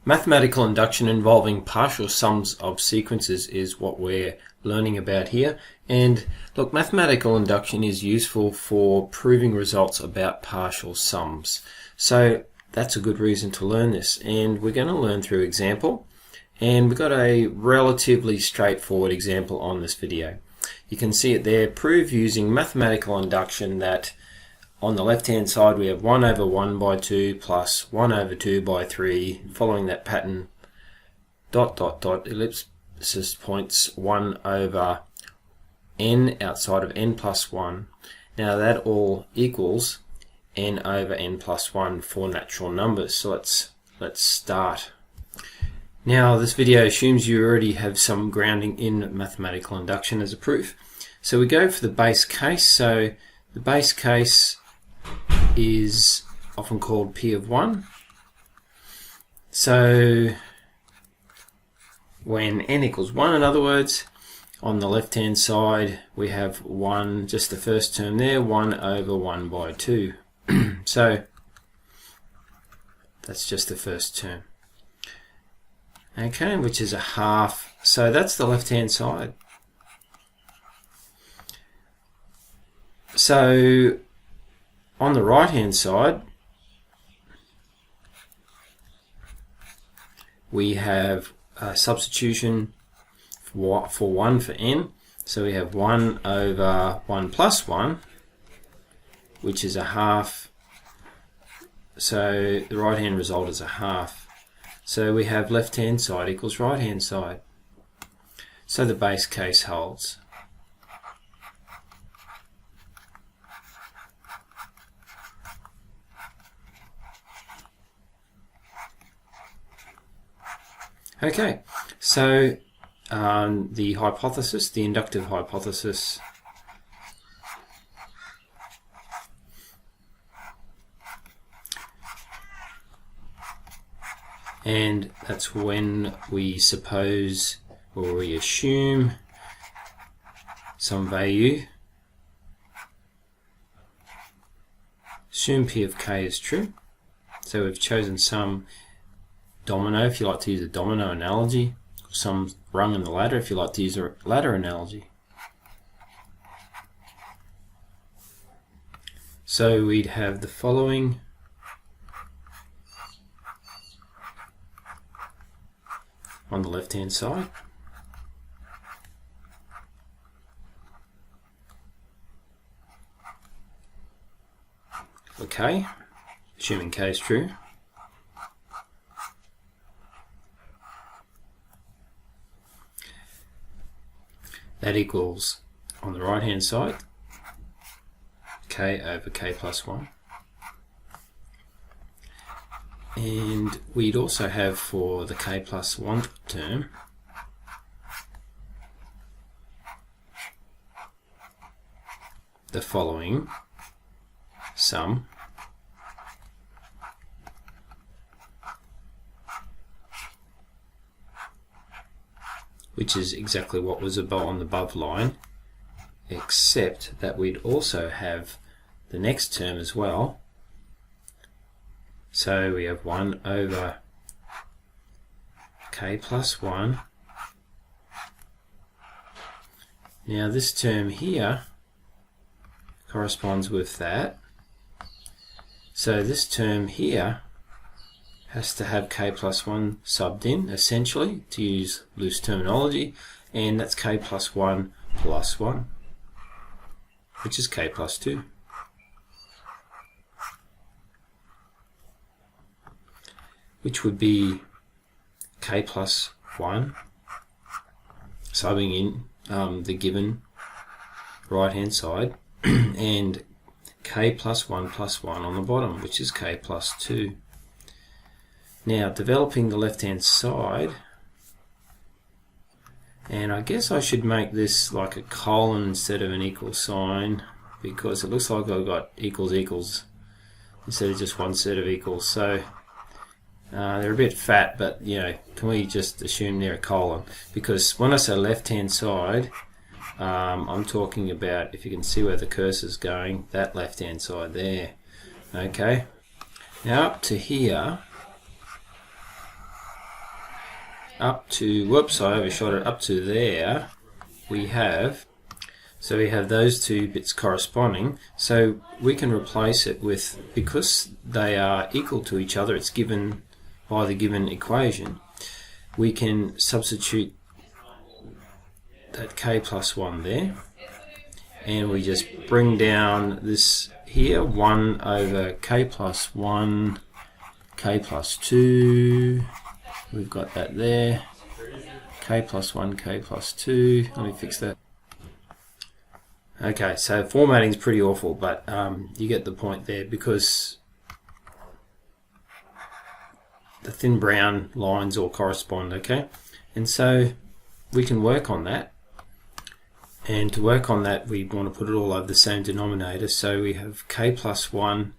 Mathematical induction involving partial sums of sequences is what we're learning about here. And look, mathematical induction is useful for proving results about partial sums. So that's a good reason to learn this. And we're going to learn through example. And we've got a relatively straightforward example on this video. You can see it there. Prove using mathematical induction that on the left hand side we have 1 over 1 by 2 plus 1 over 2 by 3, following that pattern, dot dot dot, ellipsis points 1 over n outside of n plus 1. Now that all equals n over n plus 1 for natural numbers. So let's start. Now this video assumes you already have some grounding in mathematical induction as a proof. So we go for the base case. So the base case is often called P of 1. So when n equals 1, in other words, on the left hand side we have 1, just the first term there, 1 over 1 by 2. So that's just the first term. Okay, which is a half. So that's the left hand side. So on the right hand side we have a substitution for 1 for n. So we have 1 over 1 plus 1, which is a half. So the right hand result is a half. So we have left hand side equals right hand side. So the base case holds. Okay, so the hypothesis, the inductive hypothesis, and that's when we suppose or we assume some value, assume P of k is true. So we've chosen some domino, if you like to use a domino analogy, some rung in the ladder if you like to use a ladder analogy. So we'd have the following. On the left hand side, okay, assuming k is true. That equals, on the right hand side, k over k plus 1. And we'd also have for the k plus 1 term the following sum, which is exactly what was on the above line, except that we'd also have the next term as well. So we have 1 over k plus 1. Now this term here corresponds with that. So this term here has to have k plus 1 subbed in, essentially, to use loose terminology, and that's k plus 1 plus 1, which is k plus 2. Which would be k plus 1, subbing in the given right hand side, and k plus 1 on the bottom, which is k plus 2. Now developing the left hand side, and I guess I should make this like a colon instead of an equal sign, because it looks like I've got equals equals instead of just one set of equals. So they're a bit fat, but you know, can we just assume they're a colon? Because when I say left hand side, I'm talking about, if you can see where the cursor's going, that left hand side there. Okay, now up to here up to, whoops, I overshot it, up to there, we have those two bits corresponding, so we can replace it with, because they are equal to each other, it's given by the given equation, we can substitute that k plus 1 there, and we just bring down this here, 1 over k plus 1, k plus 2, we've got that there, k plus 1, k plus 2, let me fix that. Okay, so formatting is pretty awful, but you get the point there, because the thin brown lines all correspond, okay? And so we can work on that. And to work on that, we want to put it all over the same denominator. So we have k plus 1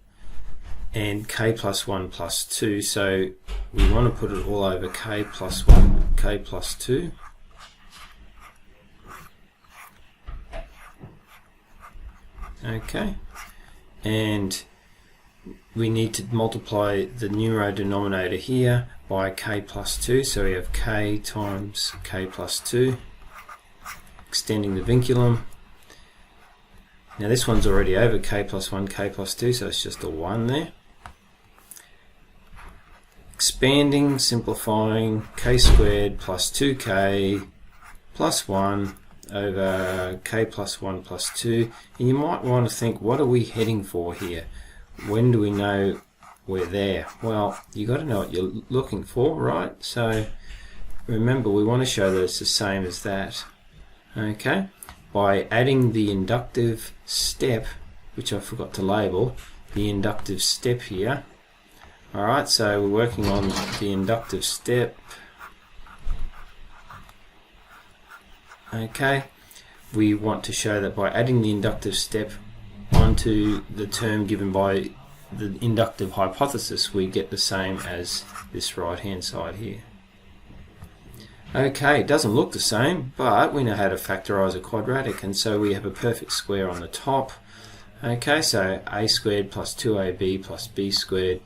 and k plus 1 plus 2. So we want to put it all over k plus 1, k plus 2. Okay, and we need to multiply the numerator denominator here by k plus 2, so we have k times k plus 2, extending the vinculum. Now this one's already over k plus 1, k plus 2, so it's just a 1 there. Expanding, simplifying, k squared plus 2k plus 1 over k plus 1 plus 2, and you might want to think, what are we heading for here? When do we know we're there? Well, you got to know what you're looking for, right? So remember, we want to show that it's the same as that, okay, by adding the inductive step, which I forgot to label, the inductive step here. Alright, so we're working on the inductive step. Okay, we want to show that by adding the inductive step onto the term given by the inductive hypothesis, we get the same as this right hand side here. Okay, it doesn't look the same, but we know how to factorize a quadratic, and so we have a perfect square on the top. Okay, so a squared plus 2ab plus b squared,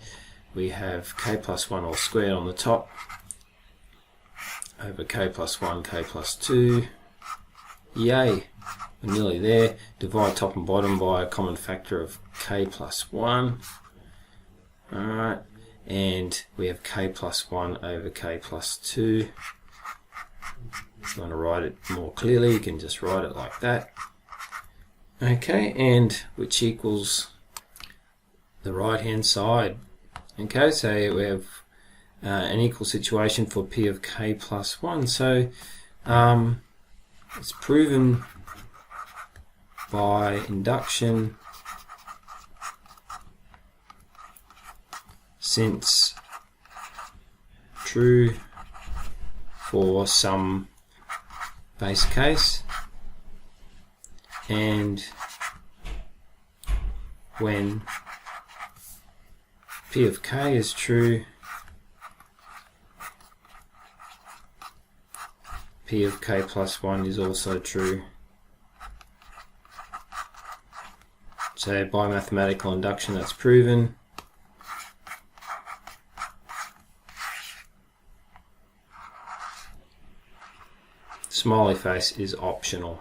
we have k plus 1 all squared on the top over k plus 1, k plus 2. Yay, we're nearly there. Divide top and bottom by a common factor of k plus 1. Alright, and we have k plus 1 over k plus 2. If you want to write it more clearly, you can just write it like that. Okay, and which equals the right hand side. Okay, so we have an equal situation for p of k plus 1. So it's proven by induction, since true for some base case, and when p of k is true, p of k plus 1 is also true. So by mathematical induction, that's proven. Smiley face is optional.